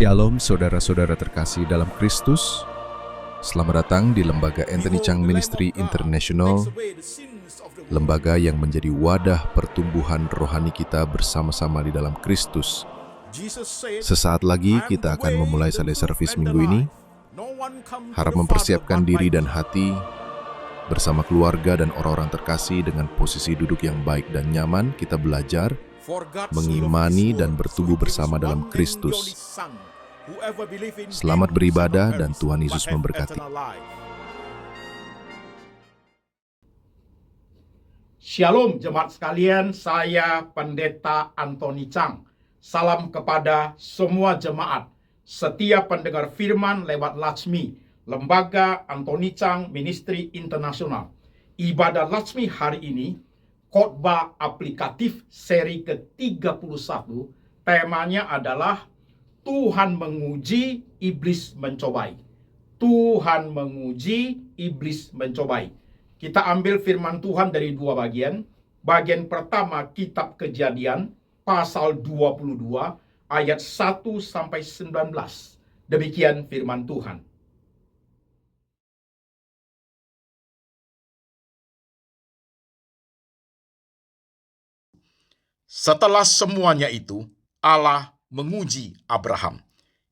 Shalom saudara-saudara terkasih dalam Kristus. Selamat datang di Lembaga Anthony Chang Ministry International, lembaga yang menjadi wadah pertumbuhan rohani kita bersama-sama di dalam Kristus. Sesaat lagi kita akan memulai Sunday Service minggu ini. Harap mempersiapkan diri dan hati bersama keluarga dan orang-orang terkasih dengan posisi duduk yang baik dan nyaman. Kita belajar mengimani dan bertumbuh bersama dalam Kristus. Selamat beribadah dan Tuhan Yesus memberkati. Shalom jemaat sekalian, saya Pendeta Anthony Chang. Salam kepada semua jemaat, setiap pendengar firman lewat Latsmi, Lembaga Anthony Chang Ministry International. Ibadah Latsmi hari ini khotbah aplikatif seri ke-31, temanya adalah Tuhan menguji, iblis mencobai. Tuhan menguji, iblis mencobai. Kita ambil firman Tuhan dari dua bagian. Bagian pertama kitab Kejadian pasal 22 ayat 1 sampai 19. Demikian firman Tuhan. Setelah semuanya itu, Allah menguji Abraham.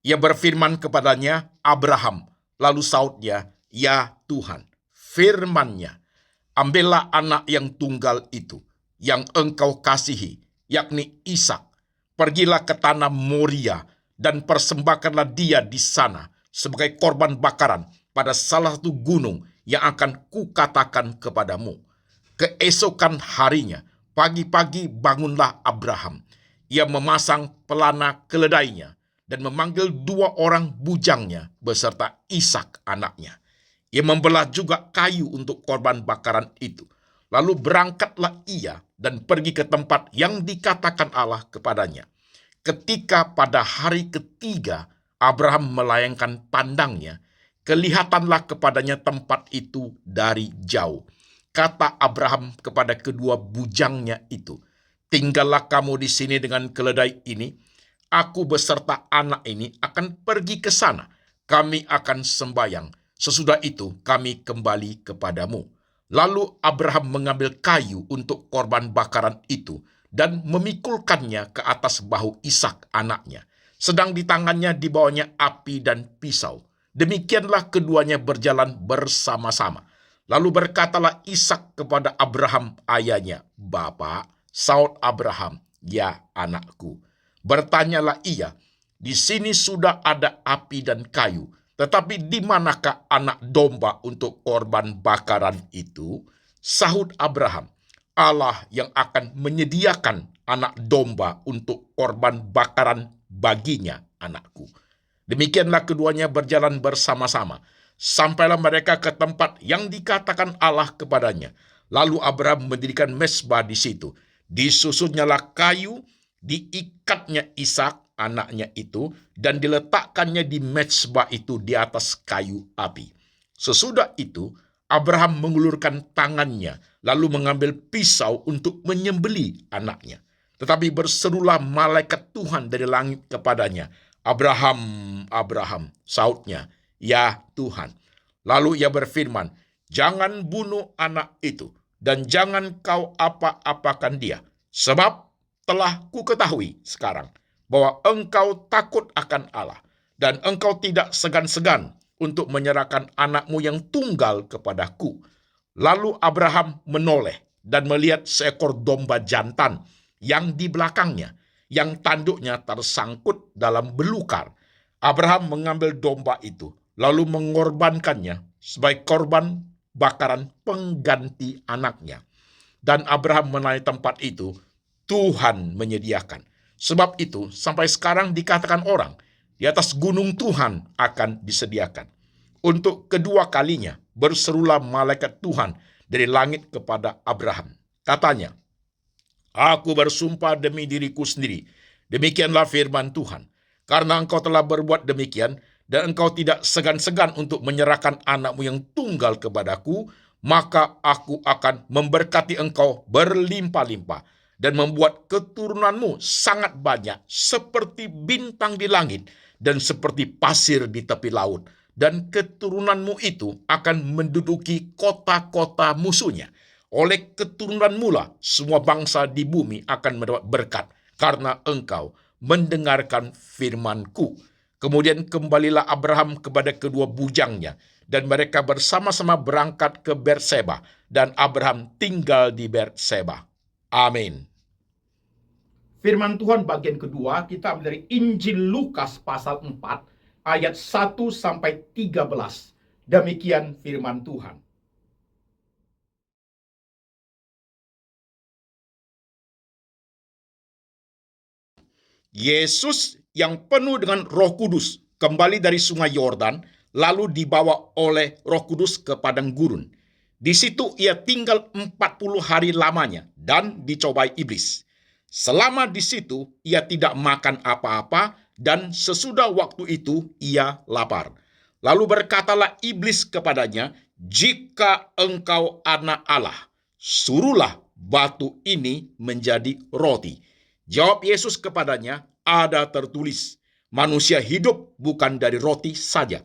Ia berfirman kepadanya, Abraham. Lalu sautnya, ya Tuhan. Firman-Nya, ambillah anak yang tunggal itu, yang engkau kasihi, yakni Ishak. Pergilah ke tanah Moria, dan persembahkanlah dia di sana, sebagai korban bakaran, pada salah satu gunung yang akan kukatakan kepadamu. Keesokan harinya, pagi-pagi bangunlah Abraham. Ia memasang pelana keledainya dan memanggil dua orang bujangnya beserta Ishak anaknya. Ia membelah juga kayu untuk korban bakaran itu. Lalu berangkatlah ia dan pergi ke tempat yang dikatakan Allah kepadanya. Ketika pada hari ketiga Abraham melayangkan pandangnya, kelihatanlah kepadanya tempat itu dari jauh. Kata Abraham kepada kedua bujangnya itu, tinggallah kamu di sini dengan keledai ini. Aku beserta anak ini akan pergi ke sana. Kami akan sembahyang. Sesudah itu kami kembali kepadamu. Lalu Abraham mengambil kayu untuk korban bakaran itu dan memikulkannya ke atas bahu Ishak anaknya. Sedang di tangannya dibawanya api dan pisau. Demikianlah keduanya berjalan bersama-sama. Lalu berkatalah Ishak kepada Abraham ayahnya, Bapa. Saud Abraham, ya anakku. Bertanyalah ia, di sini sudah ada api dan kayu, tetapi di manakah anak domba untuk korban bakaran itu? Sahut Abraham, Allah yang akan menyediakan anak domba untuk korban bakaran baginya, anakku. Demikianlah keduanya berjalan bersama-sama. Sampailah mereka ke tempat yang dikatakan Allah kepadanya. Lalu Abraham mendirikan mezbah di situ. Disusunnyalah kayu, diikatnya Ishak anaknya itu, dan diletakkannya di mezbah itu di atas kayu api. Sesudah itu, Abraham mengulurkan tangannya, lalu mengambil pisau untuk menyembelih anaknya. Tetapi berserulah malaikat Tuhan dari langit kepadanya, Abraham, Abraham, sautnya, ya Tuhan. Lalu ia berfirman, jangan bunuh anak itu, dan jangan kau apa-apakan dia. Sebab telah kuketahui sekarang bahwa engkau takut akan Allah, dan engkau tidak segan-segan untuk menyerahkan anakmu yang tunggal kepadaku. Lalu Abraham menoleh dan melihat seekor domba jantan yang di belakangnya, yang tanduknya tersangkut dalam belukar. Abraham mengambil domba itu, lalu mengorbankannya sebagai korban bakaran pengganti anaknya. Dan Abraham menamai tempat itu, Tuhan menyediakan. Sebab itu, sampai sekarang dikatakan orang, di atas gunung Tuhan akan disediakan. Untuk kedua kalinya, berserulah malaikat Tuhan dari langit kepada Abraham. Katanya, aku bersumpah demi diriku sendiri, demikianlah firman Tuhan. Karena engkau telah berbuat demikian, dan engkau tidak segan-segan untuk menyerahkan anakmu yang tunggal kepadaku, maka aku akan memberkati engkau berlimpah-limpah, dan membuat keturunanmu sangat banyak seperti bintang di langit dan seperti pasir di tepi laut. Dan keturunanmu itu akan menduduki kota-kota musuhnya. Oleh keturunanmu lah semua bangsa di bumi akan mendapat berkat, karena engkau mendengarkan firman-Ku. Kemudian kembalilah Abraham kepada kedua bujangnya, dan mereka bersama-sama berangkat ke Berseba, dan Abraham tinggal di Berseba. Amin. Firman Tuhan bagian kedua kita ambil dari Injil Lukas pasal 4 ayat 1 sampai 13. Demikian firman Tuhan. Yesus yang penuh dengan Roh Kudus kembali dari Sungai Yordan, lalu dibawa oleh Roh Kudus ke padang gurun. Di situ ia tinggal 40 hari lamanya dan dicobai iblis. Selama di situ ia tidak makan apa-apa, dan sesudah waktu itu ia lapar. Lalu berkatalah iblis kepadanya, "Jika engkau anak Allah, suruhlah batu ini menjadi roti." Jawab Yesus kepadanya, "Ada tertulis, manusia hidup bukan dari roti saja."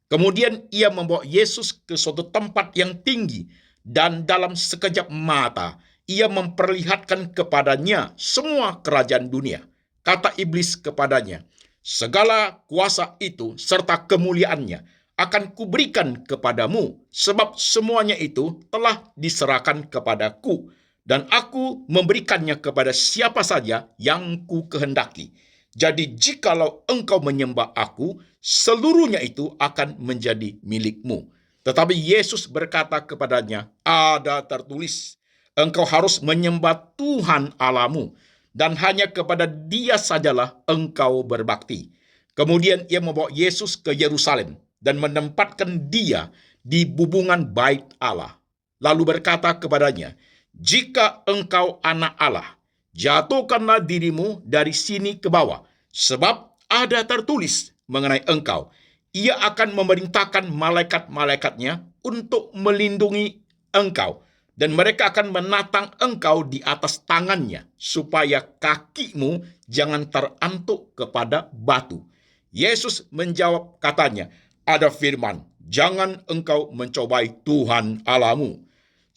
Kemudian ia membawa Yesus ke suatu tempat yang tinggi, dan dalam sekejap mata ia memperlihatkan kepadanya semua kerajaan dunia. Kata iblis kepadanya, "Segala kuasa itu serta kemuliaannya akan kuberikan kepadamu, sebab semuanya itu telah diserahkan kepadaku, dan aku memberikannya kepada siapa saja yang ku kehendaki. Jadi jikalau engkau menyembah aku, seluruhnya itu akan menjadi milikmu." Tetapi Yesus berkata kepadanya, "Ada tertulis, engkau harus menyembah Tuhan Allahmu, dan hanya kepada Dia sajalah engkau berbakti." Kemudian ia membawa Yesus ke Yerusalem dan menempatkan Dia di bubungan bait Allah. Lalu berkata kepadanya, "Jika engkau anak Allah, jatuhkanlah dirimu dari sini ke bawah, sebab ada tertulis mengenai engkau, ia akan memerintahkan malaikat-malaikatnya untuk melindungi engkau, dan mereka akan menatang engkau di atas tangannya, supaya kakimu jangan terantuk kepada batu." Yesus menjawab katanya, "Ada firman, jangan engkau mencobai Tuhan Allahmu."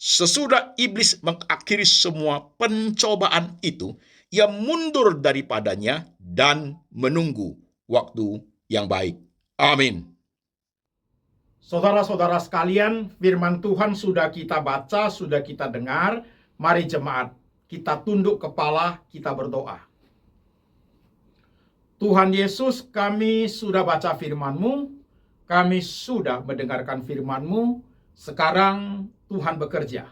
Sesudah iblis mengakhiri semua pencobaan itu, ia mundur daripadanya dan menunggu waktu yang baik. Amin. Saudara-saudara sekalian, firman Tuhan sudah kita baca, sudah kita dengar. Mari jemaat, kita tunduk kepala, kita berdoa. Tuhan Yesus, kami sudah baca firman-Mu, kami sudah mendengarkan firman-Mu. Sekarang Tuhan bekerja,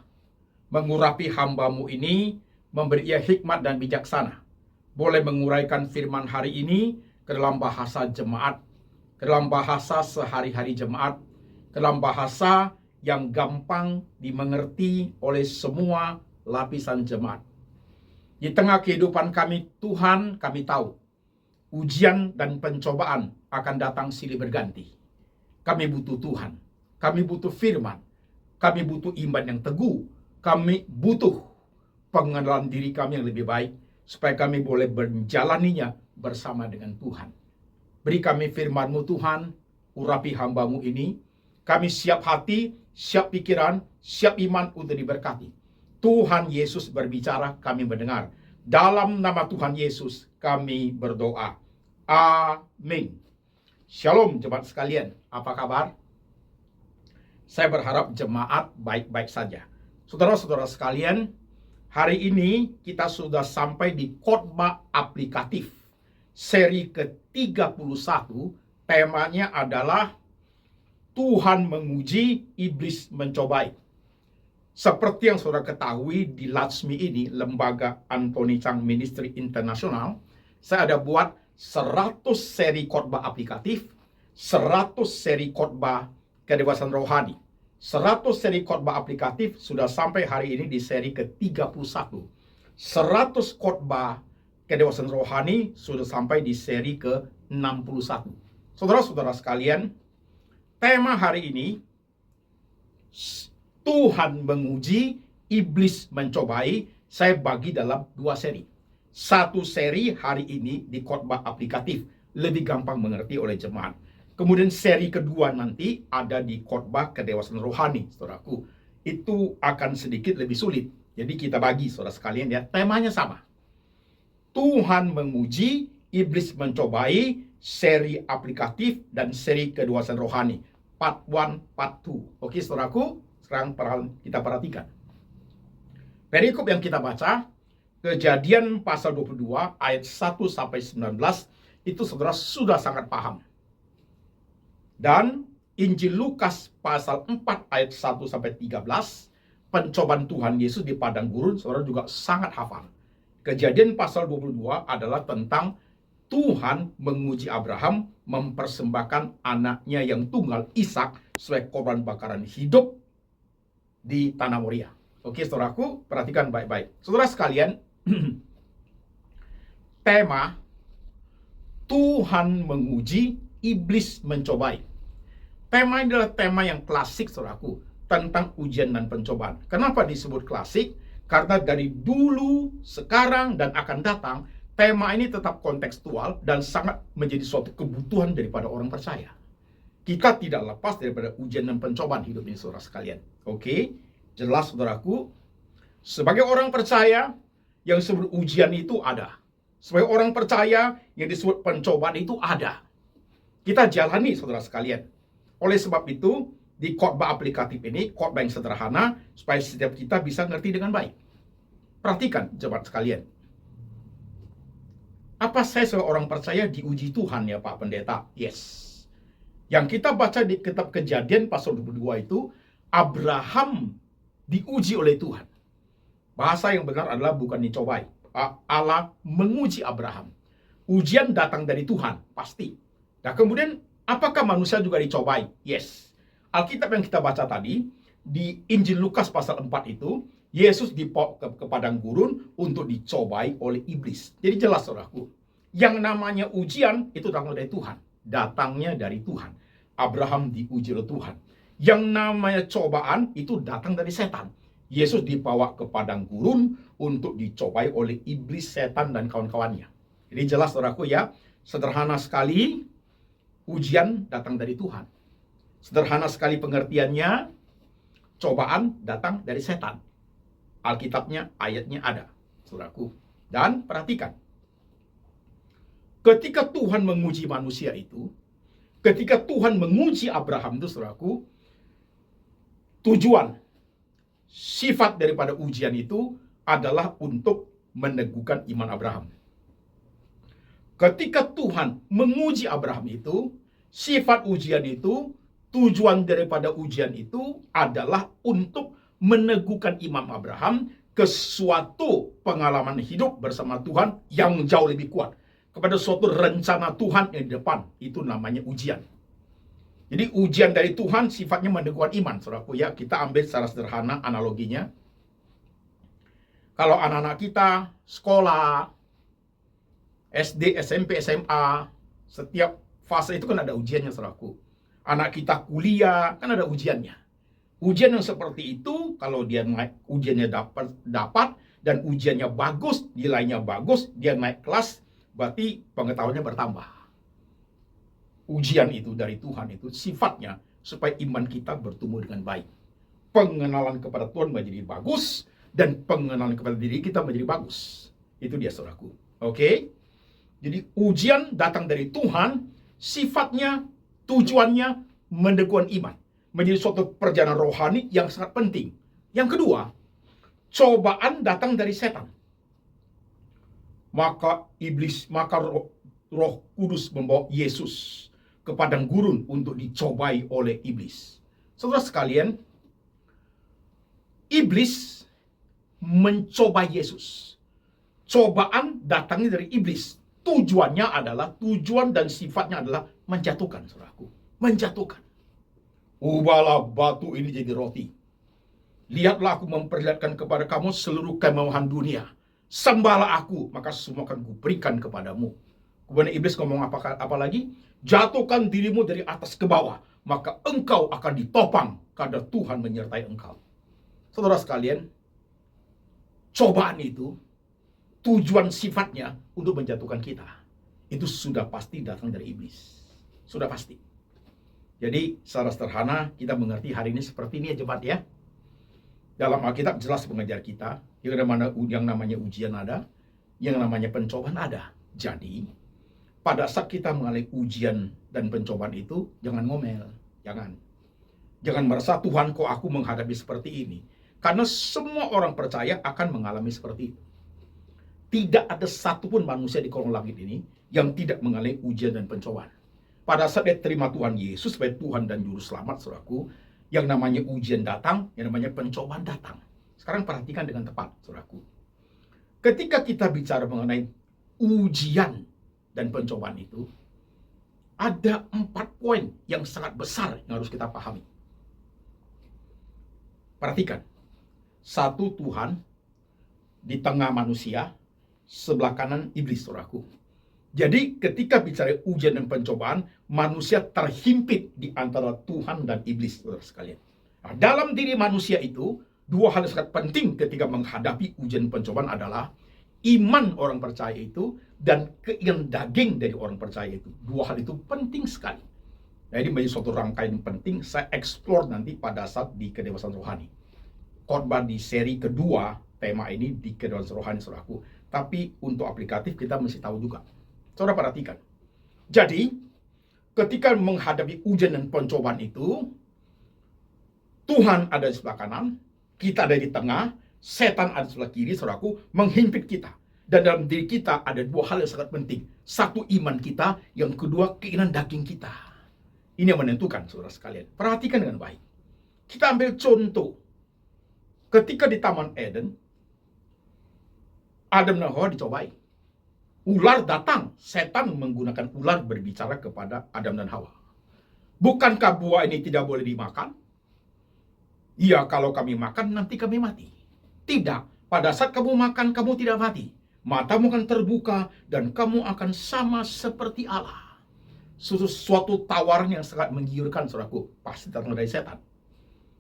mengurapi hamba-Mu ini, memberi ia hikmat dan bijaksana. Boleh menguraikan firman hari ini ke dalam bahasa jemaat, ke dalam bahasa sehari-hari jemaat, ke dalam bahasa yang gampang dimengerti oleh semua lapisan jemaat. Di tengah kehidupan kami, Tuhan, kami tahu ujian dan pencobaan akan datang silih berganti. Kami butuh Tuhan, kami butuh firman, kami butuh iman yang teguh, kami butuh pengenalan diri kami yang lebih baik, supaya kami boleh menjalaninya bersama dengan Tuhan. Beri kami firman-Mu Tuhan, urapi hamba-Mu ini. Kami siap hati, siap pikiran, siap iman untuk diberkati. Tuhan Yesus berbicara, kami mendengar. Dalam nama Tuhan Yesus kami berdoa. Amin. Shalom jemaat sekalian, apa kabar? Saya berharap jemaat baik-baik saja. Saudara-saudara sekalian, hari ini kita sudah sampai di khotbah aplikatif seri ke-31. Temanya adalah Tuhan menguji, iblis mencobai. Seperti yang saudara ketahui, di LATSMI ini, Lembaga Anthony Chang Ministry International, saya ada buat 100 seri khotbah aplikatif, 100 seri khotbah kedewasaan rohani. 100 seri khotbah aplikatif sudah sampai hari ini di seri ke-31. 100 khotbah kedewasaan rohani sudah sampai di seri ke-61. Saudara-saudara sekalian, tema hari ini, Tuhan menguji, iblis mencobai, saya bagi dalam 2 seri. 1 seri hari ini di khotbah aplikatif, lebih gampang mengerti oleh jemaat. Kemudian seri kedua nanti ada di khotbah kedewasaan rohani, saudaraku. Itu akan sedikit lebih sulit. Jadi kita bagi, saudara sekalian ya, temanya sama. Tuhan menguji, iblis mencobai, seri aplikatif dan seri kedewasaan rohani. Part 1, part 2. Oke, saudaraku, sekarang kita perhatikan. Perikop yang kita baca, Kejadian pasal 22 ayat 1 sampai 19, itu saudara sudah sangat paham. Dan Injil Lukas pasal 4 ayat 1 sampai 13, pencobaan Tuhan Yesus di padang gurun, saudara juga sangat hafal. Kejadian pasal 22 adalah tentang Tuhan menguji Abraham mempersembahkan anaknya yang tunggal Ishak sebagai korban bakaran hidup di tanah Moria. Oke, saudaraku, perhatikan baik-baik. Saudara sekalian, tema Tuhan menguji, iblis mencobai. Tema ini adalah tema yang klasik, saudaraku, tentang ujian dan pencobaan. Kenapa disebut klasik? Karena dari dulu, sekarang, dan akan datang, tema ini tetap kontekstual dan sangat menjadi suatu kebutuhan daripada orang percaya. Kita tidak lepas daripada ujian dan pencobaan hidup ini, saudara sekalian. Oke, jelas, saudaraku. Sebagai orang percaya, yang disebut ujian itu ada. Sebagai orang percaya, yang disebut pencobaan itu ada. Kita jalani, saudara sekalian. Oleh sebab itu, di khotbah aplikatif ini, khotbah yang sederhana, supaya setiap kita bisa ngerti dengan baik. Perhatikan, jemaat sekalian. Apa saya sebagai orang percaya diuji Tuhan ya Pak Pendeta? Yes. Yang kita baca di kitab Kejadian pasal 22 itu, Abraham diuji oleh Tuhan. Bahasa yang benar adalah bukan dicobai. Allah menguji Abraham. Ujian datang dari Tuhan, pasti. Nah kemudian, apakah manusia juga dicobai? Yes. Alkitab yang kita baca tadi, di Injil Lukas pasal 4 itu, Yesus dibawa ke padang gurun untuk dicobai oleh iblis. Jadi jelas, saudaraku, yang namanya ujian itu datang dari Tuhan. Datangnya dari Tuhan. Abraham diuji oleh Tuhan. Yang namanya cobaan itu datang dari setan. Yesus dibawa ke padang gurun untuk dicobai oleh iblis, setan, dan kawan-kawannya. Jadi jelas, saudaraku ya, sederhana sekali, ujian datang dari Tuhan. Sederhana sekali pengertiannya, cobaan datang dari setan. Alkitabnya, ayatnya ada, saudaraku. Dan perhatikan, ketika Tuhan menguji manusia itu, ketika Tuhan menguji Abraham itu, saudaraku, tujuan, sifat daripada ujian itu adalah untuk meneguhkan iman Abraham. Ketika Tuhan menguji Abraham itu, sifat ujian itu, tujuan daripada ujian itu adalah untuk meneguhkan iman Abraham ke suatu pengalaman hidup bersama Tuhan yang jauh lebih kuat. Kepada suatu rencana Tuhan yang di depan. Itu namanya ujian. Jadi ujian dari Tuhan sifatnya meneguhkan iman, saudaraku ya. Kita ambil secara sederhana analoginya. Kalau anak-anak kita sekolah, SD, SMP, SMA, setiap fase itu kan ada ujiannya, saudaraku. Anak kita kuliah, kan ada ujiannya. Ujian yang seperti itu, kalau dia naik, ujiannya dapat dan ujiannya bagus, nilainya bagus, dia naik kelas, berarti pengetahuannya bertambah. Ujian itu dari Tuhan itu sifatnya supaya iman kita bertumbuh dengan baik. Pengenalan kepada Tuhan menjadi bagus dan pengenalan kepada diri kita menjadi bagus. Itu dia, saudaraku. Oke? Jadi ujian datang dari Tuhan, sifatnya, tujuannya meneguhkan iman. Menjadi suatu perjalanan rohani yang sangat penting. Yang kedua, cobaan datang dari setan. Maka Roh Kudus membawa Yesus ke padang gurun untuk dicobai oleh iblis. Saudara sekalian, iblis mencoba Yesus. Cobaan datangnya dari iblis. Tujuannya adalah, tujuan dan sifatnya adalah menjatuhkan, saudaraku. Menjatuhkan. Ubahlah batu ini jadi roti. Lihatlah aku memperlihatkan kepada kamu seluruh kemewahan dunia. Sembahlah aku, maka semua akan kuberikan kepadamu. Kemudian iblis ngomong apa lagi? Jatuhkan dirimu dari atas ke bawah, maka engkau akan ditopang karena Tuhan menyertai engkau. Saudara sekalian, cobaan itu tujuan sifatnya untuk menjatuhkan kita. itu sudah pasti datang dari iblis. Sudah pasti. Jadi secara sederhana kita mengerti hari ini seperti ini ya jemaat ya. Dalam Alkitab jelas mengajar kita yang namanya ujian ada, yang namanya pencobaan ada. Jadi pada saat kita mengalami ujian dan pencobaan itu, jangan ngomel. Jangan merasa, Tuhan kok aku menghadapi seperti ini. Karena semua orang percaya akan mengalami seperti itu. Tidak ada satupun manusia di kolong langit ini yang tidak mengalami ujian dan pencobaan. Pada saat dia terima Tuhan Yesus sebagai Tuhan dan Juru Selamat, saudaraku, yang namanya ujian datang, yang namanya pencobaan datang. Sekarang perhatikan dengan tepat, saudaraku. Ketika kita bicara mengenai ujian dan pencobaan itu, ada 4 poin yang sangat besar yang harus kita pahami. Perhatikan. 1, Tuhan di tengah manusia, sebelah kanan iblis, saudaraku. Jadi ketika bicara ujian dan pencobaan, manusia terhimpit di antara Tuhan dan iblis, saudara sekalian. Nah, dalam diri manusia itu, 2 hal yang sangat penting ketika menghadapi ujian dan pencobaan adalah iman orang percaya itu dan keinginan daging dari orang percaya itu. 2 hal itu penting sekali. Nah, ini menjadi suatu rangkaian penting saya eksplor nanti pada saat di kedewasaan rohani. Khotbah di seri kedua tema ini di kedewasaan rohani, saudaraku. Tapi untuk aplikatif kita mesti tahu juga. Saudara perhatikan. Jadi ketika menghadapi ujian dan pencobaan itu, Tuhan ada di sebelah kanan, kita ada di tengah, setan ada di sebelah kiri, saudaraku, menghimpit kita. Dan dalam diri kita ada 2 hal yang sangat penting. 1, iman kita. Yang kedua, keinginan daging kita. Ini yang menentukan, saudara sekalian. Perhatikan dengan baik. Kita ambil contoh. Ketika di Taman Eden, Adam dan Hawa dicobai. Ular datang. Setan menggunakan ular berbicara kepada Adam dan Hawa. Bukankah buah ini tidak boleh dimakan? Iya, kalau kami makan, nanti kami mati. Tidak. Pada saat kamu makan, kamu tidak mati. Matamu akan terbuka dan kamu akan sama seperti Allah. Suatu tawaran yang sangat menggiurkan, saudaraku. Pasti datang dari setan.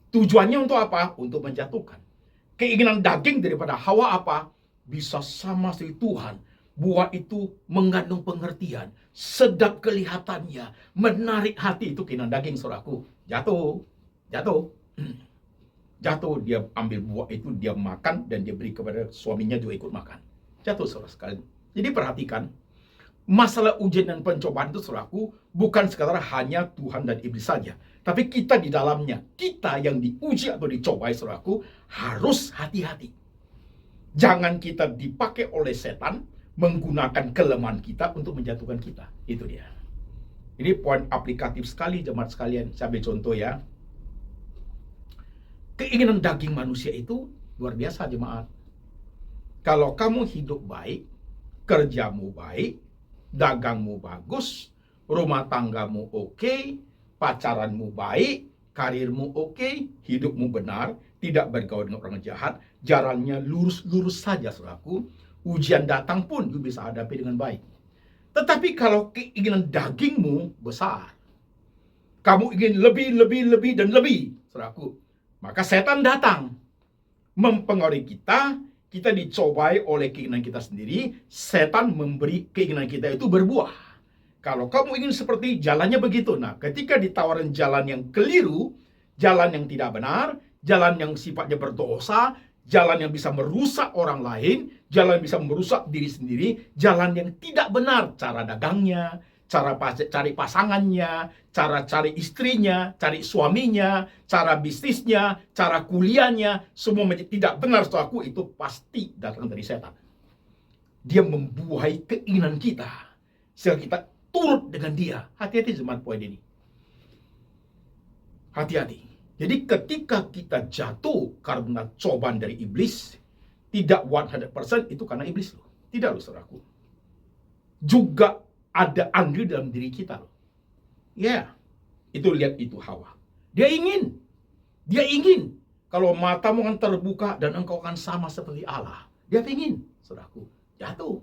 Tujuannya untuk apa? Untuk menjatuhkan. Keinginan daging daripada Hawa apa? Bisa sama seperti Tuhan. Buah itu mengandung pengertian. Sedap kelihatannya. Menarik hati. Itu keinginan daging, saudaraku. Jatuh. Jatuh, dia ambil buah itu, dia makan, dan dia beri kepada suaminya juga ikut makan. Jatuh, saudara sekalian. Jadi perhatikan, masalah ujian dan pencobaan itu, saudaraku, bukan sekadar hanya Tuhan dan iblis saja. Tapi kita di dalamnya, kita yang diuji atau dicobai, saudaraku, harus hati-hati. Jangan kita dipakai oleh setan, menggunakan kelemahan kita untuk menjatuhkan kita. Itu dia. Ini poin aplikatif sekali, jemaat sekalian. Saya ambil contoh ya. Keinginan daging manusia itu luar biasa, jemaat. Kalau kamu hidup baik, kerjamu baik, dagangmu bagus, rumah tanggamu oke, pacaranmu baik, karirmu oke, hidupmu benar, tidak bergaul dengan orang jahat, jalannya lurus-lurus saja, saudaraku, ujian datang pun you bisa hadapi dengan baik. Tetapi kalau keinginan dagingmu besar, kamu ingin lebih, dan lebih, saudaraku, maka setan datang mempengaruhi kita. Kita dicobai oleh keinginan kita sendiri. Setan memberi keinginan kita itu berbuah. Kalau kamu ingin seperti jalannya begitu. Nah, ketika ditawarin jalan yang keliru, jalan yang tidak benar, jalan yang sifatnya berdosa, jalan yang bisa merusak orang lain, jalan yang bisa merusak diri sendiri, jalan yang tidak benar, cara dagangnya, cara cari pasangannya, cara cari istrinya, cari suaminya, cara bisnisnya, cara kuliahnya, semua tidak benar, saudaraku, itu pasti datang dari setan. Dia membuahi keinginan kita, sehingga kita turut dengan dia. Hati-hati jemaat poin ini. Hati-hati. Jadi ketika kita jatuh karena cobaan dari iblis, tidak 100% itu karena iblis loh. Tidak loh, saudaraku. Juga ada andil dalam diri kita loh. Ya, itu lihat itu Hawa. Dia ingin kalau matamu akan terbuka dan engkau akan sama seperti Allah. Dia ingin, saudaraku, jatuh.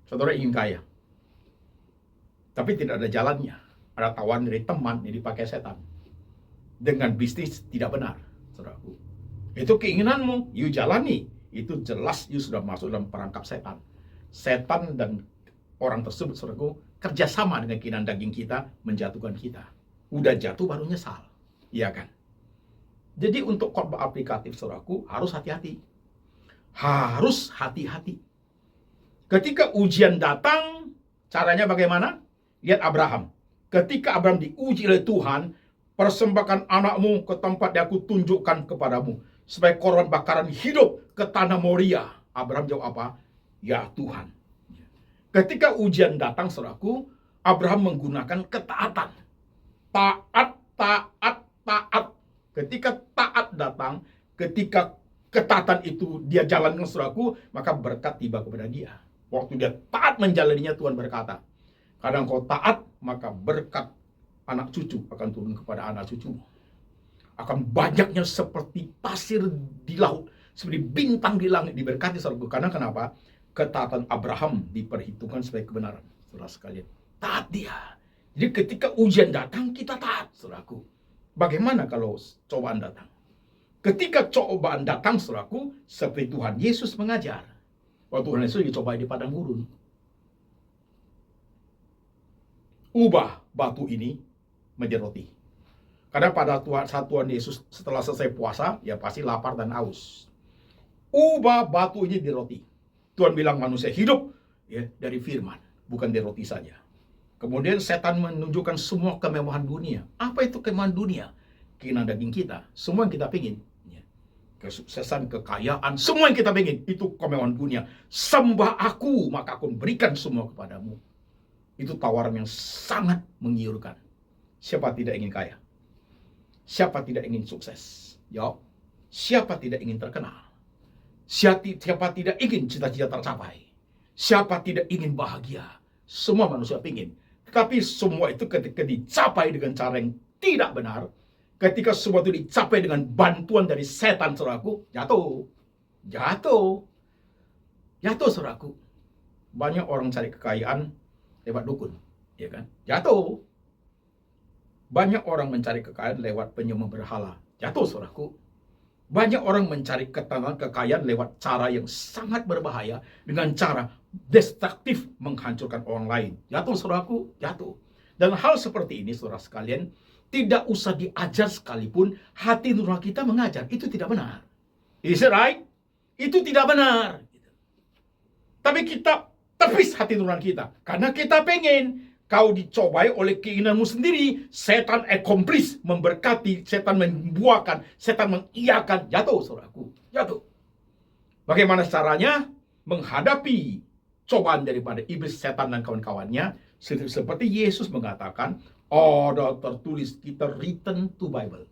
Saudara ingin kaya, tapi tidak ada jalannya. Ada tawaran dari teman yang dipakai setan dengan bisnis tidak benar, saudaraku. Itu keinginanmu, you jalani. Itu jelas you sudah masuk dalam perangkap setan. setan dan orang tersebut, saudaraku, kerjasama dengan keinginan daging kita menjatuhkan kita. Udah jatuh baru nyesal, iya kan? Jadi untuk khotbah aplikatif, saudaraku, harus hati-hati. Harus hati-hati. Ketika ujian datang, caranya bagaimana? Lihat Abraham. Ketika Abraham diuji oleh Tuhan, persembahkan anakmu ke tempat yang aku tunjukkan kepadamu, sebagai korban bakaran hidup ke tanah Moria. Abraham jawab apa? Ya Tuhan. Ketika ujian datang, saudaraku, Abraham menggunakan ketaatan. Taat, taat, taat. Ketika taat datang, ketika ketaatan itu dia jalankan, saudaraku, maka berkat tiba kepada dia. Waktu dia taat menjalaninya, Tuhan berkata, kadang kau taat, maka berkat anak cucu akan turun kepada anak cucumu. Akan banyaknya seperti pasir di laut, seperti bintang di langit diberkati, saudaraku. Karena kenapa? Ketaatan Abraham diperhitungkan sebagai kebenaran, saudara sekalian. Taat dia. Jadi ketika ujian datang, kita taat, saudaraku. Bagaimana kalau cobaan datang? Ketika cobaan datang, saudaraku, seperti Tuhan Yesus mengajar. Waktu Tuhan Yesus dicobai di padang gurun. Ubah batu ini menjadi roti. Karena pada saat Tuhan Yesus setelah selesai puasa, ya pasti lapar dan haus. Ubah batu ini jadi roti. Tuhan bilang manusia hidup ya dari firman, bukan dari roti saja. Kemudian setan menunjukkan semua kemewahan dunia. Apa itu kemewahan dunia? Keinginan daging kita, semua yang kita pingin. Kesuksesan, kekayaan, semua yang kita pengen, itu kemewahan dunia. Sembah aku, maka aku berikan semua kepadamu. Itu tawaran yang sangat menggiurkan. Siapa tidak ingin kaya? Siapa tidak ingin sukses? Jawab. Siapa tidak ingin terkenal? Siapa tidak ingin cita-cita tercapai? Siapa tidak ingin bahagia? Semua manusia ingin. Tetapi semua itu ketika dicapai dengan cara yang tidak benar, ketika semua itu dicapai dengan bantuan dari setan, saudaraku, jatuh, saudaraku. Banyak orang cari kekayaan lewat dukun, ya kan? Jatuh. Banyak orang mencari kekayaan lewat penyembah berhala, jatuh, saudaraku. Banyak orang mencari kekayaan lewat cara yang sangat berbahaya, dengan cara destruktif menghancurkan orang lain, jatuh, saudaraku, jatuh. Dan hal seperti ini, saudara sekalian, tidak usah diajar sekalipun, hati nurani kita mengajar. Itu tidak benar. Is it right? Itu tidak benar. Tapi kita tepis hati nurani kita. Karena kita pengen. Kau dicobai oleh keinginanmu sendiri. Setan accomplish, memberkati. Setan membuahkan. Setan mengiyakan. Jatuh, saudaraku. Jatuh. Bagaimana caranya? Menghadapi cobaan daripada iblis, setan, dan kawan-kawannya. Seperti Yesus mengatakan, ada tertulis, kita return to Bible.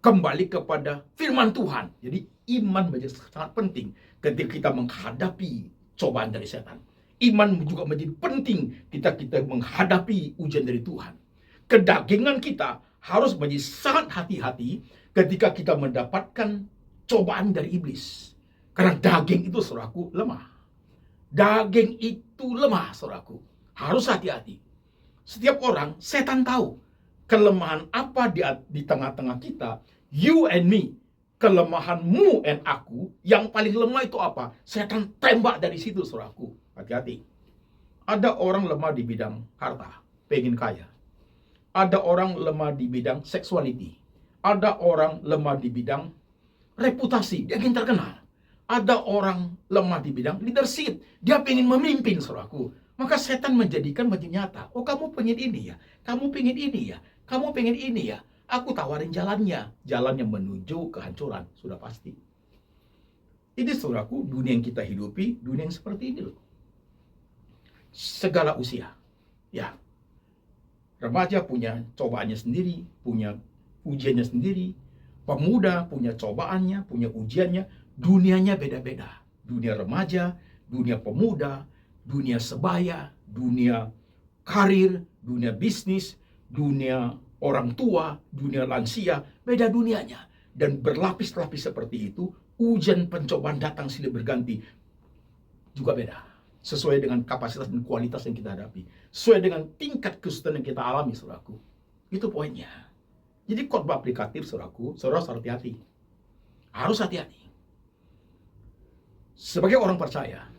Kembali kepada firman Tuhan. Jadi iman menjadi sangat penting ketika kita menghadapi cobaan dari setan. Iman juga menjadi penting ketika kita menghadapi ujian dari Tuhan. Kedagingan kita harus menjadi sangat hati-hati ketika kita mendapatkan cobaan dari iblis. Karena daging itu, saudaraku, lemah. Daging itu lemah, saudaraku. Harus hati-hati. Setiap orang, setan tahu kelemahan apa di tengah-tengah kita. You and me. Kelemahanmu and aku, yang paling lemah itu apa? Setan tembak dari situ, saudaraku. Hati-hati. Ada orang lemah di bidang harta, pengen kaya. Ada orang lemah di bidang sexuality. Ada orang lemah di bidang reputasi, dia ingin terkenal. Ada orang lemah di bidang leadership, dia pengen memimpin, saudaraku. Maka setan menjadikan menjadi nyata. Oh, kamu pengen ini ya, kamu pengen ini ya, kamu pengen ini ya. Aku tawarin jalannya. Jalan yang menuju kehancuran, sudah pasti. Ini, saudaraku, dunia yang kita hidupi, dunia yang seperti ini loh. Segala usia. Ya. Remaja punya cobaannya sendiri, punya ujiannya sendiri. Pemuda punya cobaannya, punya ujiannya. Dunianya beda-beda. Dunia remaja, dunia pemuda, dunia sebaya, dunia karir, dunia bisnis, dunia orang tua, dunia lansia, beda dunianya. Dan berlapis-lapis seperti itu, ujian pencobaan datang silih berganti, juga beda. Sesuai dengan kapasitas dan kualitas yang kita hadapi. Sesuai dengan tingkat kesulitan yang kita alami, saudaraku. Itu poinnya. Jadi khotbah aplikatif, saudaraku, saudara harus hati-hati. Harus hati-hati. Sebagai orang percaya,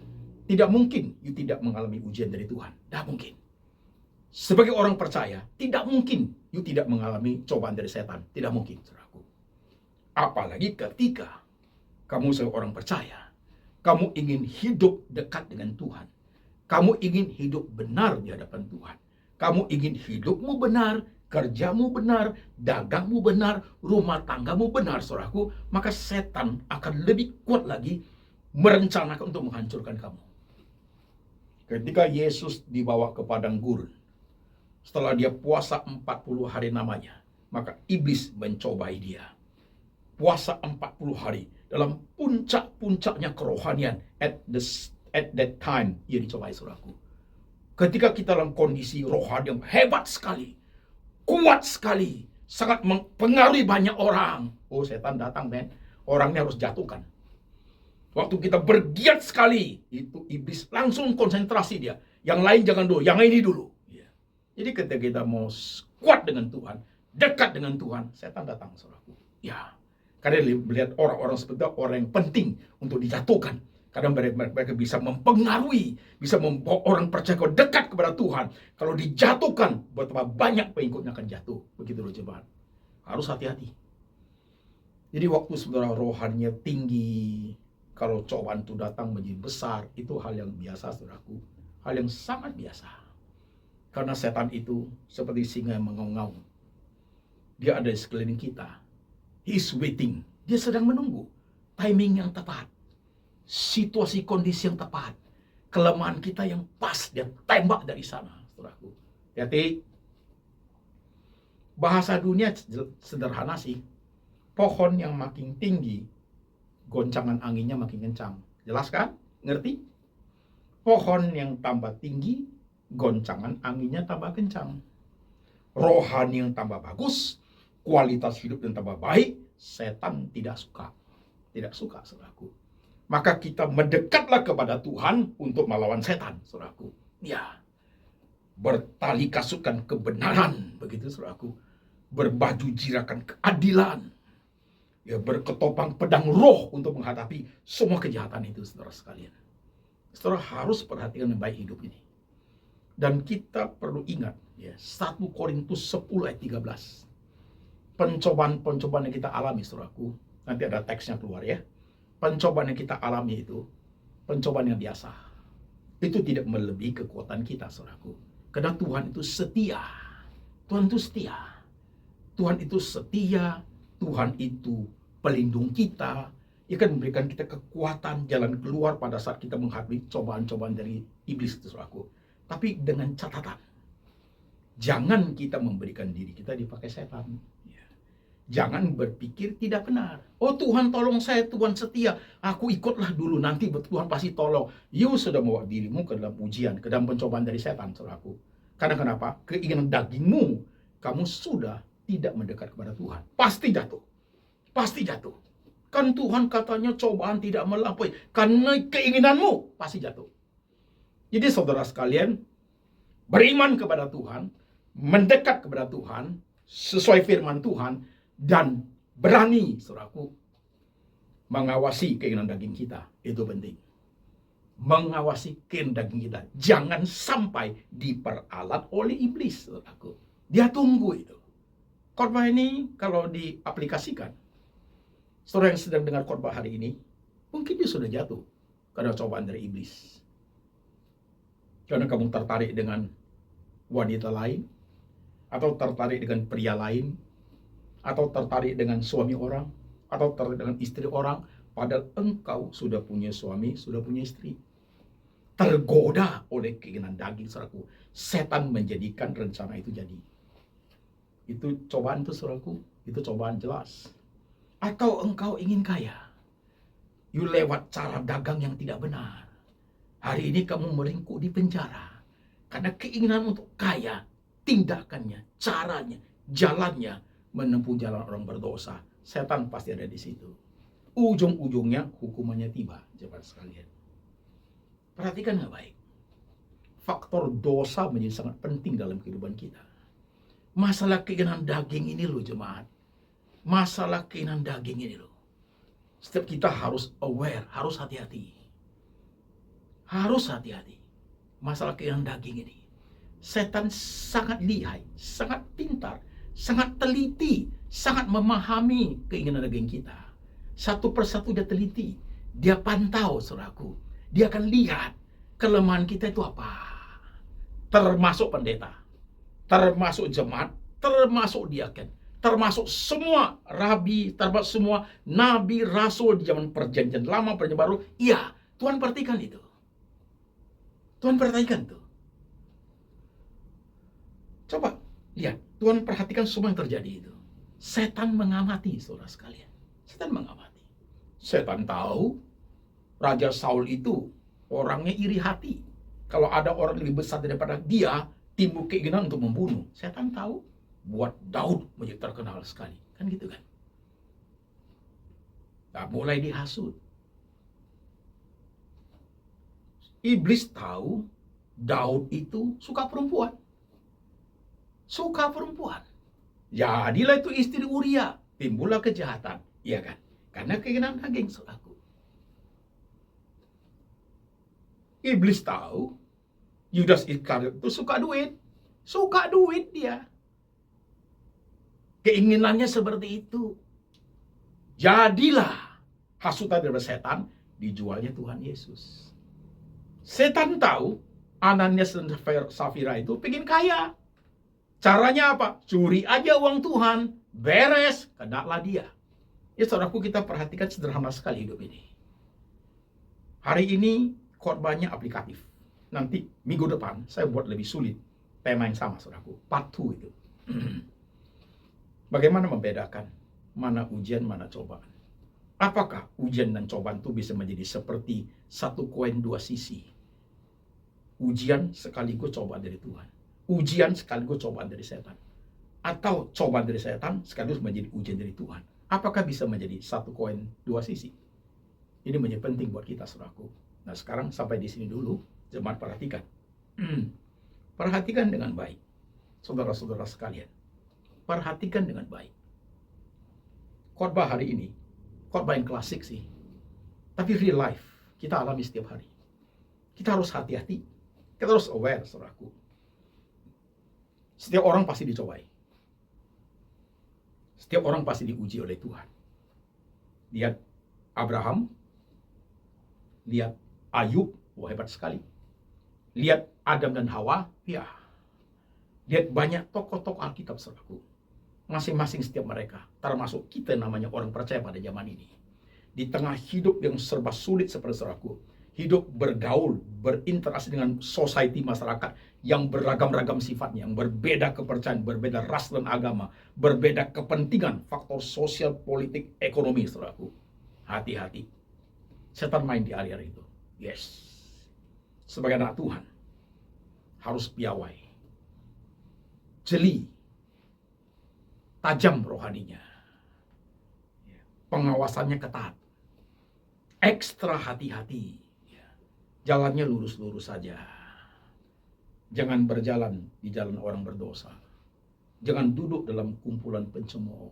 Tidak mungkin you tidak mengalami ujian dari Tuhan. Tidak mungkin. Sebagai orang percaya, tidak mungkin you tidak mengalami cobaan dari setan. Tidak mungkin, saudaraku. Apalagi ketika kamu sebagai orang percaya, kamu ingin hidup dekat dengan Tuhan. Kamu ingin hidup benar di hadapan Tuhan. Kamu ingin hidupmu benar, kerjamu benar, dagangmu benar, rumah tanggamu benar, saudaraku. Maka setan akan lebih kuat lagi merencanakan untuk menghancurkan kamu. Ketika Yesus dibawa ke padang gurun, setelah dia puasa 40 hari namanya, maka iblis mencobai dia. Puasa 40 hari dalam puncak-puncaknya kerohanian at that time ia dicobai, saudaraku. Ketika kita dalam kondisi rohani yang hebat sekali, kuat sekali, sangat mempengaruhi banyak orang. Oh, setan datang, men. Orangnya harus jatuhkan. Waktu kita bergiat sekali, itu iblis langsung konsentrasi dia. Yang lain jangan dulu, yang ini dulu. Jadi ketika kita mau kuat dengan Tuhan, dekat dengan Tuhan, setan datang, saudaraku. Ya, karena melihat orang-orang seperti itu orang yang penting untuk dijatuhkan. Kadang mereka bisa mempengaruhi, bisa membawa orang percaya dekat kepada Tuhan. Kalau dijatuhkan, betapa banyak pengikutnya akan jatuh. Begitu loh jemaat. Harus hati-hati. Jadi waktu saudara rohaninya tinggi, kalau cobaan itu datang menjadi besar, itu hal yang biasa, saudaraku. Hal yang sangat biasa. Karena setan itu seperti singa yang mengaum-ngaum. Dia ada di sekeliling kita. He is waiting. Dia sedang menunggu timing yang tepat. Situasi kondisi yang tepat. Kelemahan kita yang pas. Dia tembak dari sana, saudaraku. Jadi bahasa dunia sederhana sih. Pohon yang makin tinggi, goncangan anginnya makin kencang. Jelas kan? Ngerti? Pohon yang tambah tinggi, goncangan anginnya tambah kencang. Rohani yang tambah bagus, kualitas hidup yang tambah baik, setan tidak suka. Tidak suka, saudaraku. Maka kita mendekatlah kepada Tuhan untuk melawan setan, saudaraku. Ya, bertali kasutkan kebenaran, begitu, saudaraku. Berbaju jirakan keadilan. Ya, berketopang pedang roh untuk menghadapi semua kejahatan itu, saudara sekalian. Saudara harus perhatikan yang baik hidup ini. Dan kita perlu ingat, ya, 1 Korintus 10 ayat 13. Pencobaan-pencobaan yang kita alami, saudaraku. Nanti ada teksnya keluar ya. Pencobaan yang kita alami itu, pencobaan yang biasa. Itu tidak melebihi kekuatan kita, saudaraku. Karena Tuhan itu setia. Tuhan itu setia. Tuhan itu setia. Tuhan itu pelindung kita. Ia akan memberikan kita kekuatan jalan keluar pada saat kita menghadapi cobaan-cobaan dari iblis itu, saudaraku. Tapi dengan catatan, jangan kita memberikan diri kita dipakai setan. Jangan berpikir tidak benar. Oh, Tuhan tolong saya, Tuhan setia. Aku ikutlah dulu, nanti Tuhan pasti tolong. You sudah membawa dirimu ke dalam ujian, ke dalam pencobaan dari setan, saudaraku. Karena kenapa? Keinginan dagingmu, kamu sudah tidak mendekat kepada Tuhan. Pasti jatuh. Pasti jatuh. Kan Tuhan katanya cobaan tidak melampaui. Karena keinginanmu, pasti jatuh. Jadi saudara sekalian, beriman kepada Tuhan, mendekat kepada Tuhan, sesuai firman Tuhan, dan berani, saudaraku, mengawasi keinginan daging kita. Itu penting. Mengawasi keinginan daging kita. Jangan sampai diperalat oleh iblis, saudaraku. Dia tunggu itu. Khotbah ini kalau diaplikasikan, saudara yang sedang dengar khotbah hari ini, mungkin dia sudah jatuh karena cobaan dari iblis. Karena kamu tertarik dengan wanita lain, atau tertarik dengan pria lain, atau tertarik dengan suami orang, atau tertarik dengan istri orang, padahal engkau sudah punya suami, sudah punya istri. Tergoda oleh keinginan daging, saudaraku. Setan menjadikan rencana itu jadi. Itu cobaan itu, saudaraku. Itu cobaan jelas. Atau engkau ingin kaya. You lewat cara dagang yang tidak benar. Hari ini kamu meringkuk di penjara. Karena keinginan untuk kaya, tindakannya, caranya, jalannya, menempuh jalan orang berdosa. Setan pasti ada di situ. Ujung-ujungnya hukumannya tiba, jemaat sekalian. Perhatikan nggak baik. Faktor dosa menjadi sangat penting dalam kehidupan kita. Masalah keinginan daging ini loh jemaat. Masalah keinginan daging ini loh. Setiap kita harus aware, harus hati-hati. Harus hati-hati. Masalah keinginan daging ini. Setan sangat lihai, sangat pintar, sangat teliti, sangat memahami keinginan daging kita. Satu persatu dia teliti. Dia pantau, saudaraku. Dia akan lihat kelemahan kita itu apa. Termasuk pendeta, termasuk jemaat, termasuk diaken, termasuk semua rabi, termasuk semua nabi, rasul di zaman perjanjian lama, perjanjian baru. Iya, Tuhan perhatikan itu. Tuhan perhatikan tuh. Coba lihat, Tuhan perhatikan semua yang terjadi itu. Setan mengamati, saudara sekalian. Setan mengamati. Setan tahu Raja Saul itu orangnya iri hati. Kalau ada orang lebih besar daripada dia, timbul keinginan untuk membunuh. Setan tahu, buat Daud menjadi terkenal sekali. Kan gitu kan? Nah, mulai dihasut. Iblis tahu Daud itu suka perempuan. Suka perempuan. Jadilah itu istri Uria. Timbullah kejahatan. Iya kan? Karena keinginan daging, saudaraku. Iblis tahu Yudas Iskariot itu suka duit. Suka duit dia. Keinginannya seperti itu. Jadilah hasutan dari setan, dijualnya Tuhan Yesus. Setan tahu Ananias dan Safira itu pengen kaya. Caranya apa? Curi aja uang Tuhan. Beres. Kenalah dia. Ya saudaraku, kita perhatikan sederhana sekali hidup ini. Hari ini khotbahnya aplikatif. Nanti minggu depan saya buat lebih sulit. Tema yang sama, saudaraku. Part 2 itu. Bagaimana membedakan mana ujian, mana cobaan? Apakah ujian dan cobaan itu bisa menjadi seperti satu koin dua sisi? Ujian sekaligus cobaan dari Tuhan. Ujian sekaligus cobaan dari setan. Atau cobaan dari setan sekaligus menjadi ujian dari Tuhan. Apakah bisa menjadi satu koin dua sisi? Ini menjadi penting buat kita, saudaraku. Nah, sekarang sampai di sini dulu. Jemaat perhatikan. Perhatikan dengan baik. Saudara-saudara sekalian. Perhatikan dengan baik. Khotbah hari ini, khotbah yang klasik sih. Tapi real life, kita alami setiap hari. Kita harus hati-hati. Kita harus aware, saudaraku. Setiap orang pasti dicobai. Setiap orang pasti diuji oleh Tuhan. Lihat Abraham. Lihat Ayub. Wah, hebat sekali. Lihat Adam dan Hawa. Ya. Lihat banyak tokoh-tokoh Alkitab, saudaraku. Masing-masing setiap mereka. Termasuk kita namanya orang percaya pada zaman ini. Di tengah hidup yang serba sulit seperti saudaraku. Hidup bergaul, berinteraksi dengan society masyarakat yang beragam-ragam sifatnya, yang berbeda kepercayaan, berbeda ras dan agama, berbeda kepentingan, faktor sosial, politik, ekonomi, saudaraku. Hati-hati. Setan main di area itu. Yes. Sebagai anak Tuhan, harus piawai, jeli, tajam rohaninya, pengawasannya ketat, ekstra hati-hati. Jalannya lurus-lurus saja. Jangan berjalan di jalan orang berdosa. Jangan duduk dalam kumpulan pencemooh.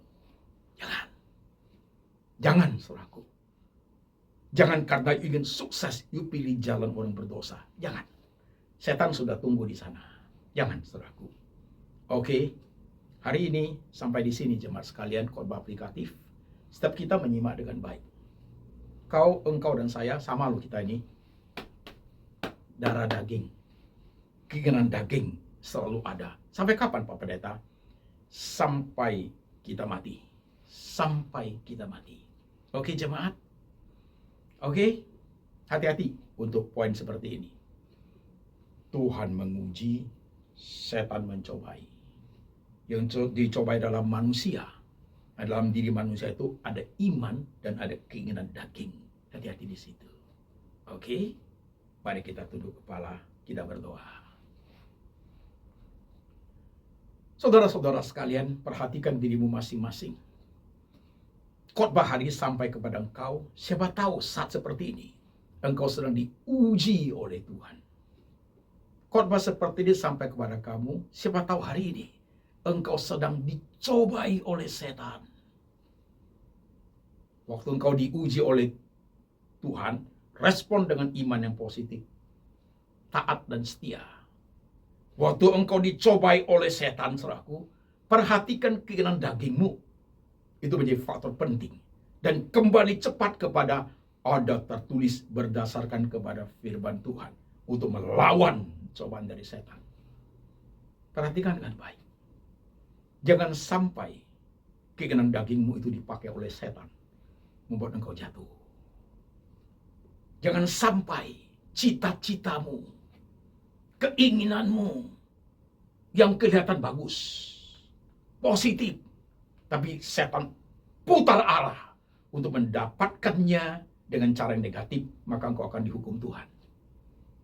Jangan. Jangan, saudaraku. Jangan karena ingin sukses, you pilih jalan orang berdosa. Jangan. Setan sudah tunggu di sana. Jangan, saudaraku. Oke. Hari ini sampai di sini jemaat sekalian khotbah aplikatif. Setiap kita menyimak dengan baik. Engkau dan saya sama loh kita ini. Darah daging, keinginan daging selalu ada. Sampai kapan Pak Pendeta? Sampai kita mati. Sampai kita mati. Oke jemaat? Oke? Hati-hati untuk poin seperti ini. Tuhan menguji, setan mencobai. Yang dicobai dalam manusia. Dalam diri manusia itu ada iman dan ada keinginan daging. Hati-hati di situ. Oke? Mari kita tunduk kepala, kita berdoa. Saudara-saudara sekalian, perhatikan dirimu masing-masing. Khotbah hari sampai kepada engkau, siapa tahu saat seperti ini, engkau sedang diuji oleh Tuhan. Khotbah seperti ini sampai kepada kamu, siapa tahu hari ini, engkau sedang dicobai oleh setan. Waktu engkau diuji oleh Tuhan, respon dengan iman yang positif. taat dan setia. Waktu engkau dicobai oleh setan, saudaraku, perhatikan keinginan dagingmu. Itu menjadi faktor penting. Dan kembali cepat kepada ada tertulis berdasarkan kepada firman Tuhan untuk melawan cobaan dari setan. Perhatikan dengan baik. Jangan sampai keinginan dagingmu itu dipakai oleh setan, membuat engkau jatuh. Jangan sampai cita-citamu, keinginanmu yang kelihatan bagus, positif, tapi setan putar arah untuk mendapatkannya dengan cara yang negatif, maka engkau akan dihukum Tuhan.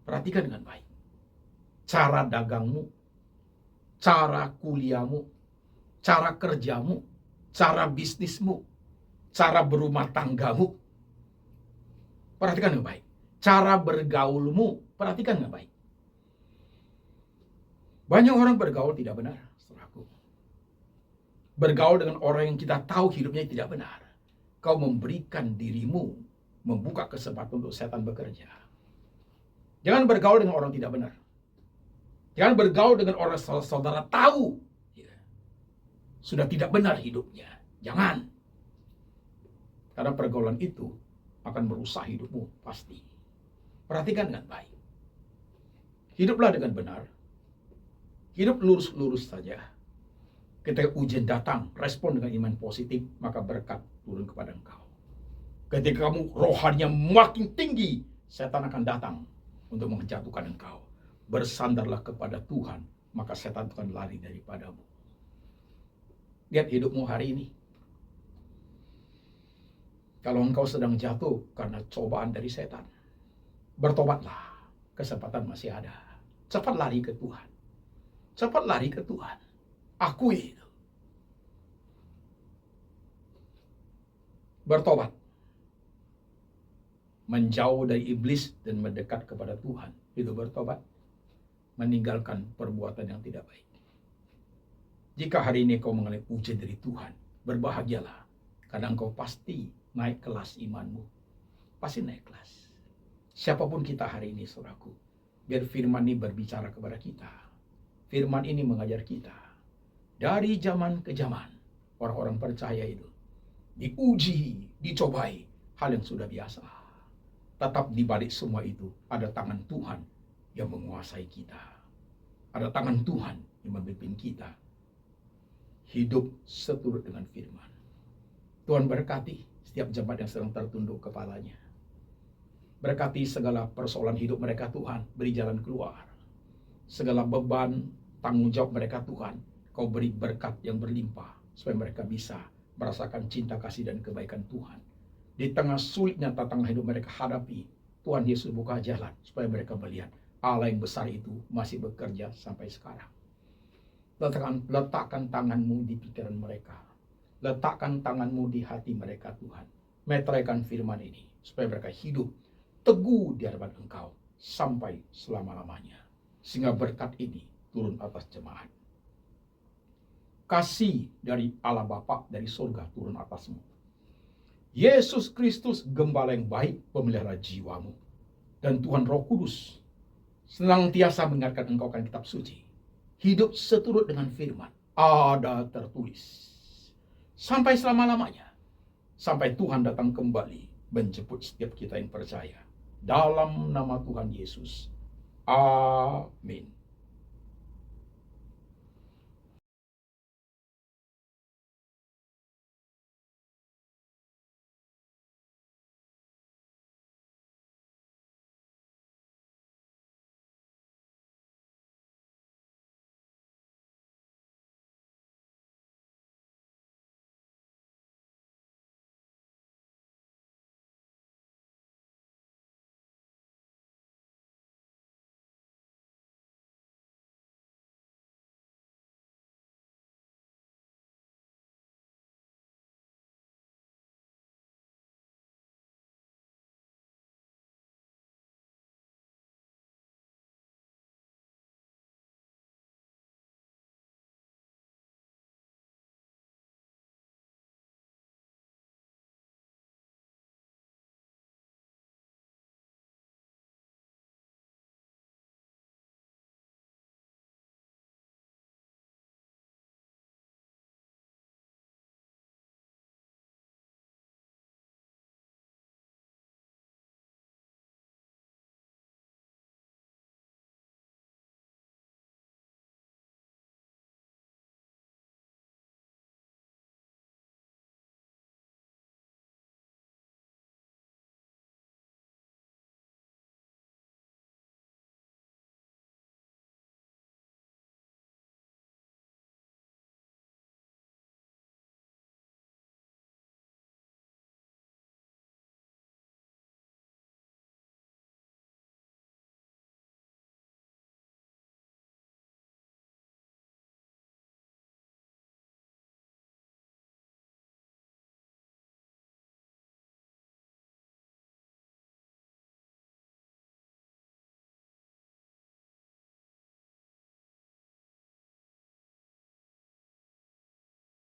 Perhatikan dengan baik. Cara dagangmu, cara kuliahmu, cara kerjamu, cara bisnismu, cara berumah tanggamu. Perhatikan dengan baik. Cara bergaulmu, perhatikan dengan baik. Banyak orang bergaul tidak benar, saudaraku. Bergaul dengan orang yang kita tahu hidupnya tidak benar. Kau memberikan dirimu, membuka kesempatan untuk setan bekerja. Jangan bergaul dengan orang tidak benar. Jangan bergaul dengan orang saudara tahu sudah tidak benar hidupnya. Jangan. Karena pergaulan itu akan merusak hidupmu pasti. Perhatikan dengan baik. Hiduplah dengan benar. Hidup lurus-lurus saja. Ketika ujian datang, respon dengan iman positif, maka berkat turun kepada engkau. Ketika kamu rohaninya makin tinggi, setan akan datang untuk menjatuhkan engkau. Bersandarlah kepada Tuhan, maka setan akan lari daripadamu. Lihat hidupmu hari ini. Kalau engkau sedang jatuh karena cobaan dari setan, bertobatlah. Kesempatan masih ada. Cepat lari ke Tuhan. Cepat lari ke Tuhan. Akui itu. Bertobat. Menjauh dari iblis dan mendekat kepada Tuhan. Itu bertobat. Meninggalkan perbuatan yang tidak baik. Jika hari ini kau mengalami ujian dari Tuhan, berbahagialah. Karena engkau pasti naik kelas imanmu. Pasti naik kelas. Siapapun kita hari ini, saudaraku. Biar firman ini berbicara kepada kita. Firman ini mengajar kita. Dari zaman ke zaman, orang-orang percaya itu diuji, dicobai, hal yang sudah biasa. Tetap di balik semua itu, ada tangan Tuhan yang menguasai kita. Ada tangan Tuhan yang memimpin kita. Hidup seturut dengan firman. Tuhan berkati setiap jemaat yang sedang tertunduk kepalanya. Berkati segala persoalan hidup mereka Tuhan, beri jalan keluar. Segala beban, tanggung jawab mereka Tuhan, kau beri berkat yang berlimpah, supaya mereka bisa merasakan cinta kasih dan kebaikan Tuhan. Di tengah sulitnya tantangan hidup mereka hadapi, Tuhan Yesus buka jalan, supaya mereka melihat Allah yang besar itu masih bekerja sampai sekarang. Letakkan tanganmu di pikiran mereka. Letakkan tanganmu di hati mereka Tuhan. Meteraikan firman ini, supaya mereka hidup teguh di hadapan engkau sampai selama-lamanya. Sehingga berkat ini turun atas jemaat. Kasih dari Allah Bapa dari surga turun atasmu. Yesus Kristus, gembala yang baik, pemelihara jiwamu. Dan Tuhan Roh Kudus senantiasa mengingatkan engkau akan kitab suci. Hidup seturut dengan firman. Ada tertulis. Sampai selama-lamanya. Sampai Tuhan datang kembali menjemput setiap kita yang percaya. Dalam nama Tuhan Yesus. Amin.